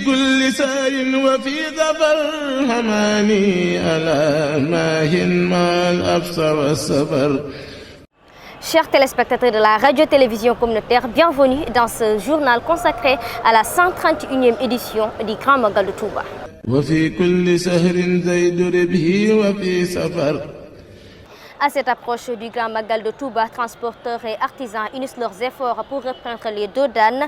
كل سار وفي ظفر هماني ألا ماهن ما الأبص والسفر. Chers téléspectateurs de la radio-télévision communautaire, bienvenue dans ce journal consacré à la 131e édition du Grand Magal de Touba. وفي كل سهر زيد ربه وفي سفر. À cette approche du Grand Magal de Touba, transporteurs et artisans unissent leurs efforts pour reprendre les dodanes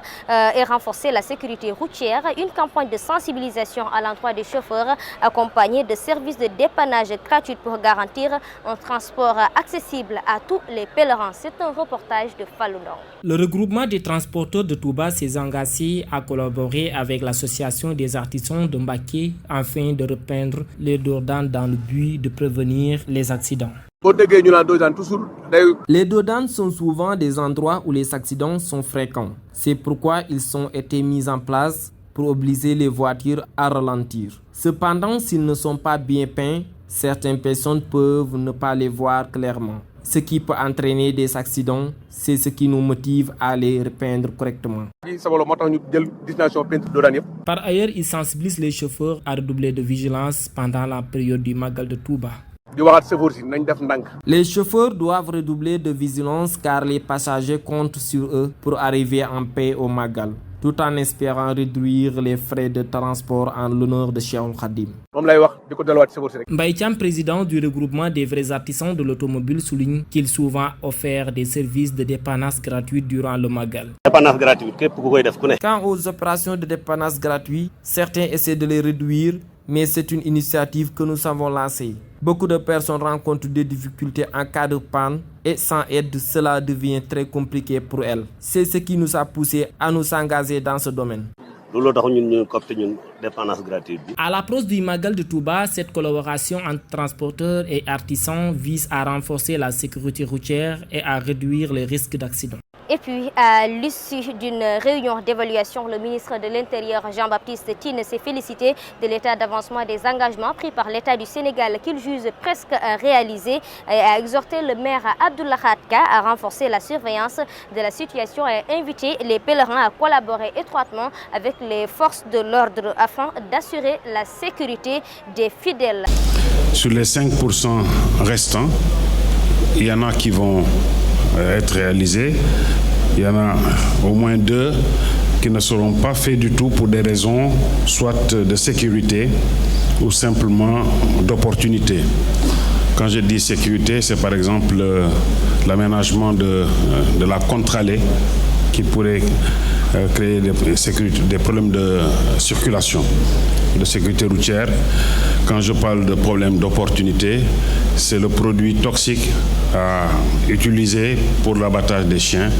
et renforcer la sécurité routière. Une campagne de sensibilisation à l'endroit des chauffeurs accompagnée de services de dépannage gratuits pour garantir un transport accessible à tous les pèlerins. C'est un reportage de Falundong. Le regroupement des transporteurs de Touba s'est engagé à collaborer avec l'association des artisans de Mbacké afin de repeindre les dodanes dans le but de prévenir les accidents. Les dodanes sont souvent des endroits où les accidents sont fréquents. C'est pourquoi ils ont été mis en place pour obliger les voitures à ralentir. Cependant, s'ils ne sont pas bien peints, certaines personnes peuvent ne pas les voir clairement. Ce qui peut entraîner des accidents, c'est ce qui nous motive à les repeindre correctement. Par ailleurs, ils sensibilisent les chauffeurs à redoubler de vigilance pendant la période du Magal de Touba. Les chauffeurs doivent redoubler de vigilance car les passagers comptent sur eux pour arriver en paix au Magal, tout en espérant réduire les frais de transport en l'honneur de Cheikhoul Khadim. Mbaye Thiam, président du regroupement des vrais artisans de l'automobile, souligne qu'il souvent offert des services de dépannage gratuits durant le Magal. Quant aux opérations de dépannage gratuits, certains essaient de les réduire, mais c'est une initiative que nous avons lancée. Beaucoup de personnes rencontrent des difficultés en cas de panne et sans aide, cela devient très compliqué pour elles. C'est ce qui nous a poussé à nous engager dans ce domaine. À l'approche du Magal de Touba, cette collaboration entre transporteurs et artisans vise à renforcer la sécurité routière et à réduire les risques d'accidents. Et puis, à l'issue d'une réunion d'évaluation, le ministre de l'Intérieur, Jean-Baptiste Tine, s'est félicité de l'état d'avancement des engagements pris par l'État du Sénégal qu'il juge presque réalisés et a exhorté le maire Abdoulaye Khatka à renforcer la surveillance de la situation et invité les pèlerins à collaborer étroitement avec les forces de l'ordre afin d'assurer la sécurité des fidèles. Sur les 5% restants, il y en a qui vont être réalisés. Il y en a au moins 2 qui ne seront pas faits du tout pour des raisons soit de sécurité ou simplement d'opportunité. Quand je dis sécurité, c'est par exemple l'aménagement de la contre-allée qui pourrait créer des problèmes de circulation, de sécurité routière. Quand je parle de problème d'opportunité, c'est le produit toxique à utiliser pour l'abattage des chiens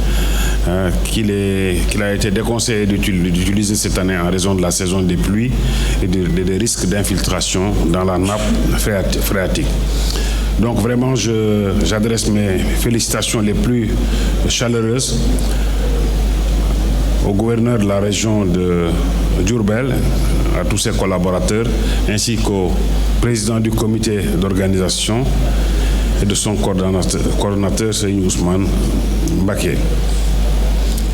qu'il a été déconseillé d'utiliser cette année en raison de la saison des pluies et des risques d'infiltration dans la nappe phréatique. Donc vraiment, j'adresse mes félicitations les plus chaleureuses au gouverneur de la région de Diourbel, à tous ses collaborateurs, ainsi qu'au président du comité d'organisation et de son coordonnateur, Serigne Ousmane Mbacké.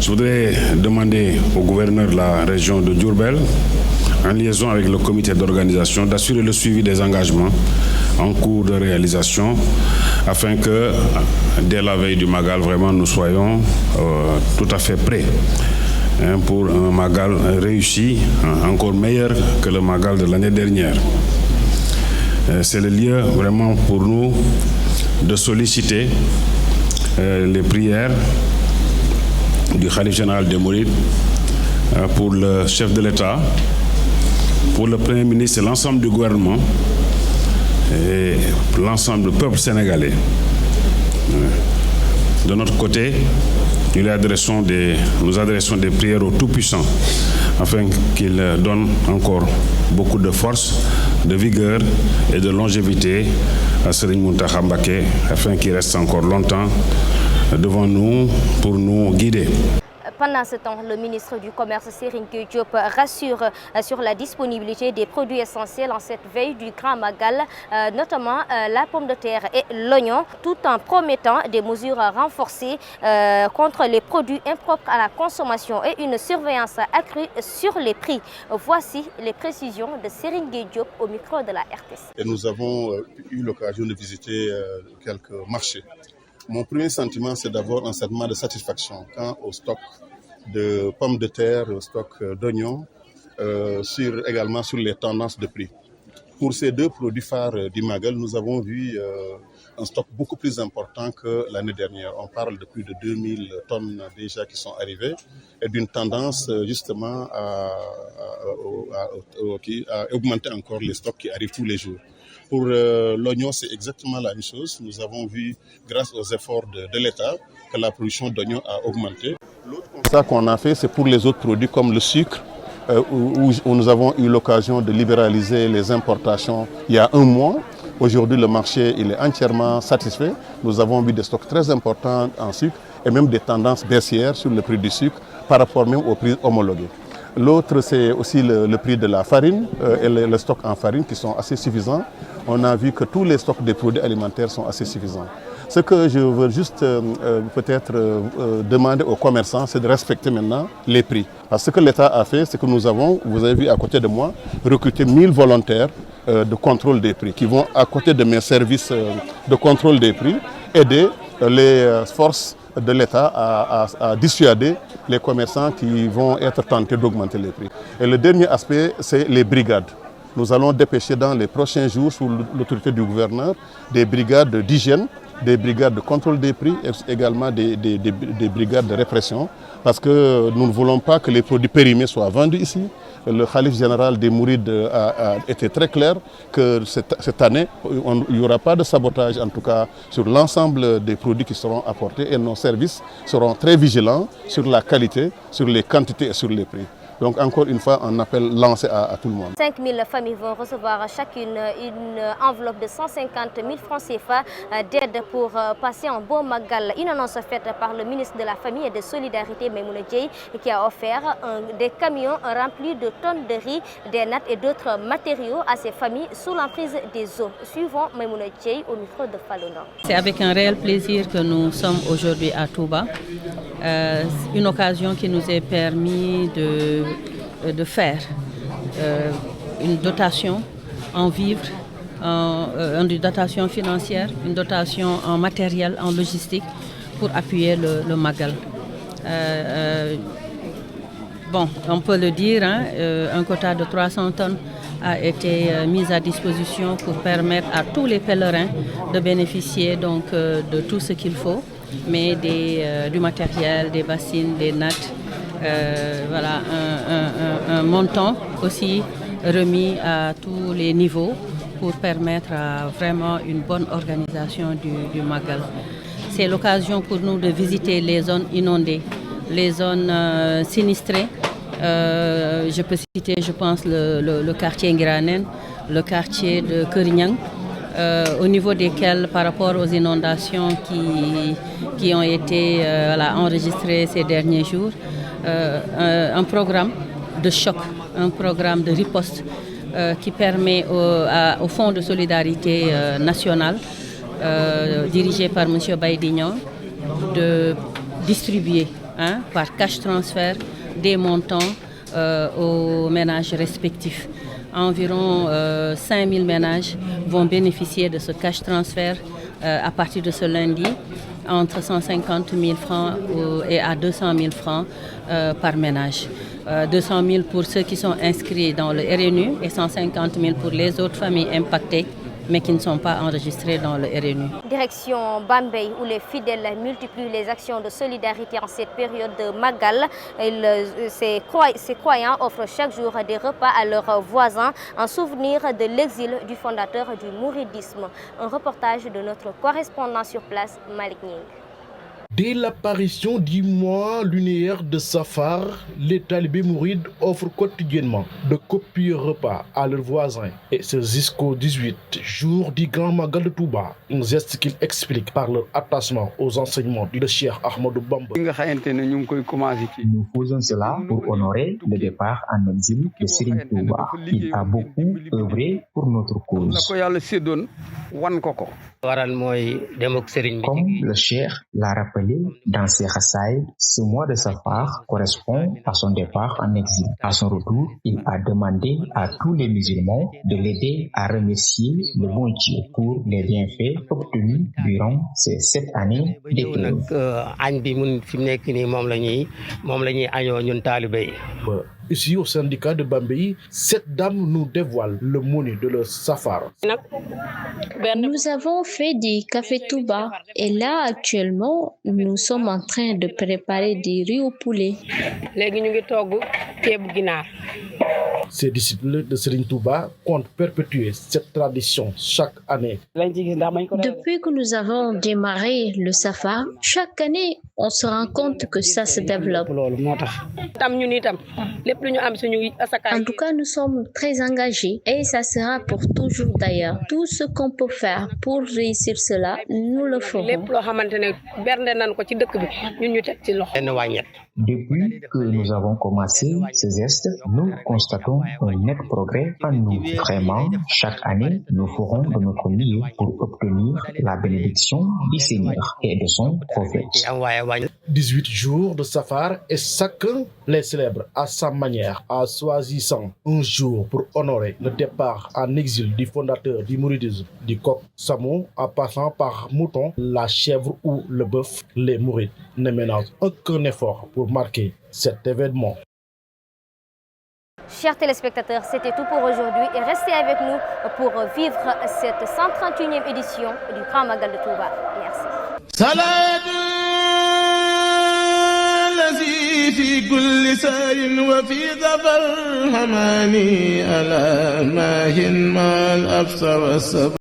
Je voudrais demander au gouverneur de la région de Diourbel, en liaison avec le comité d'organisation, d'assurer le suivi des engagements en cours de réalisation, afin que, dès la veille du Magal, vraiment, nous soyons tout à fait prêts pour un Magal réussi, encore meilleur que le Magal de l'année dernière. C'est le lieu vraiment pour nous de solliciter les prières du Khalife général des Mourides pour le chef de l'État, pour le Premier ministre et l'ensemble du gouvernement et l'ensemble du peuple sénégalais. De notre côté, nous adressons des prières au Tout-Puissant afin qu'il donne encore beaucoup de force, de vigueur et de longévité à Serigne Mountakha Mbacké afin qu'il reste encore longtemps devant nous pour nous guider. Pendant ce temps, le ministre du Commerce, Serigne Gueye Diop, rassure sur la disponibilité des produits essentiels en cette veille du Grand Magal, notamment la pomme de terre et l'oignon, tout en promettant des mesures renforcées contre les produits impropres à la consommation et une surveillance accrue sur les prix. Voici les précisions de Serigne Gueye Diop au micro de la RTS. Et nous avons eu l'occasion de visiter quelques marchés. Mon premier sentiment, c'est d'abord un sentiment de satisfaction quant au stock de pommes de terre, au stock d'oignons, également sur les tendances de prix. Pour ces deux produits phares du Magal, nous avons vu un stock beaucoup plus important que l'année dernière. On parle de plus de 2000 tonnes déjà qui sont arrivées et d'une tendance justement à augmenter encore les stocks qui arrivent tous les jours. Pour l'oignon, c'est exactement la même chose. Nous avons vu, grâce aux efforts de l'État, que la production d'oignons a augmenté. L'autre constat qu'on a fait, c'est pour les autres produits comme le sucre, où nous avons eu l'occasion de libéraliser les importations il y a un mois. Aujourd'hui, le marché il est entièrement satisfait. Nous avons vu des stocks très importants en sucre et même des tendances baissières sur le prix du sucre par rapport même au prix homologué. L'autre, c'est aussi le prix de la farine et le stock en farine qui sont assez suffisants. On a vu que tous les stocks des produits alimentaires sont assez suffisants. Ce que je veux juste peut-être demander aux commerçants, c'est de respecter maintenant les prix. Parce que ce que l'État a fait, c'est que nous avons, vous avez vu à côté de moi, recruté 1000 volontaires de contrôle des prix qui vont à côté de mes services de contrôle des prix aider les forces de l'État à dissuader les commerçants qui vont être tentés d'augmenter les prix. Et le dernier aspect, c'est les brigades. Nous allons dépêcher dans les prochains jours, sous l'autorité du gouverneur, des brigades d'hygiène, des brigades de contrôle des prix et également des brigades de répression, parce que nous ne voulons pas que les produits périmés soient vendus ici. Le khalife général des Mourides a été très clair que cette année, il n'y aura pas de sabotage, en tout cas sur l'ensemble des produits qui seront apportés, et nos services seront très vigilants sur la qualité, sur les quantités et sur les prix. Donc encore une fois, un appel lancé à tout le monde. 5000 familles vont recevoir chacune une enveloppe de 150 000 francs CFA d'aide pour passer un beau Magal. Une annonce faite par le ministre de la Famille et de Solidarité, Maïmouna Dièye, qui a offert des camions remplis de tonnes de riz, des nattes et d'autres matériaux à ces familles sous l'emprise des eaux. Suivons Maïmouna Dièye au micro de Falona. C'est avec un réel plaisir que nous sommes aujourd'hui à Touba. Une occasion qui nous est permis de faire une dotation en vivres, une dotation financière, une dotation en matériel, en logistique pour appuyer le Magal. Bon, on peut le dire, un quota de 300 tonnes a été mis à disposition pour permettre à tous les pèlerins de bénéficier donc de tout ce qu'il faut, mais du matériel, des bassines, des nattes. Voilà, un montant aussi remis à tous les niveaux pour permettre vraiment une bonne organisation du Magal. C'est l'occasion pour nous de visiter les zones inondées, les zones sinistrées. Je peux citer, je pense, le quartier Ngiranen, le quartier de Kurinyang, au niveau desquels, par rapport aux inondations qui ont été enregistrées ces derniers jours, un programme de choc, un programme de riposte qui permet au Fonds de solidarité nationale, dirigé par M. Baïdignon, de distribuer par cash transfert des montants aux ménages respectifs. Environ 5000 ménages vont bénéficier de ce cash transfert à partir de ce lundi, entre 150 000 francs et à 200 000 francs par ménage. 200 000 pour ceux qui sont inscrits dans le RNU et 150 000 pour les autres familles impactées mais qui ne sont pas enregistrés dans le RNU. Direction Bambey, où les fidèles multiplient les actions de solidarité en cette période de Magal. Ces croyants offrent chaque jour des repas à leurs voisins en souvenir de l'exil du fondateur du mouridisme. Un reportage de notre correspondant sur place, Malik Ning. Dès l'apparition du mois lunaire de Safar, les talibés mourides offrent quotidiennement de copieux repas à leurs voisins. Et c'est jusqu'au 18 jour du Grand Magal de Touba, un geste qu'ils expliquent par leur attachement aux enseignements du Cheikh Ahmadou Bamba. Nous faisons cela pour honorer le départ en exil de Serigne Touba. Il a beaucoup œuvré pour notre cause. Comme le Cheikh l'a rappelé dans ses Rassaïd, ce mois de Safar correspond à son départ en exil. À son retour, il a demandé à tous les musulmans de l'aider à remercier le bon Dieu pour les bienfaits obtenus durant ces 7 années d'épreuve. Ici au syndicat de Bambey, cette dame nous dévoile le menu de leur Safar. Nous avons fait du café Touba et là actuellement nous sommes en train de préparer des riz au poulet. Ces disciples de Serigne Touba comptent perpétuer cette tradition chaque année. Depuis que nous avons démarré le Safar, chaque année on se rend compte que ça se développe. En tout cas, nous sommes très engagés et ça sera pour toujours d'ailleurs. Tout ce qu'on peut faire pour réussir cela, nous le ferons. Depuis que nous avons commencé ce geste, nous constatons un net progrès en nous. Vraiment, chaque année, nous ferons de notre mieux pour obtenir la bénédiction du Seigneur et de son prophète. 18 jours de Safar et chacun les célèbre à sa manière, en choisissant un jour pour honorer le départ en exil du fondateur du mouridisme, du coq Samo, en passant par mouton, la chèvre ou le bœuf. Les mourides ne ménagent aucun effort pour marquer cet événement. Chers téléspectateurs, c'était tout pour aujourd'hui et restez avec nous pour vivre cette 131e édition du Grand Magal de Touba. Merci. في كل سار وفي ظفر هماني ألا ماهن ما الأبصر والصبر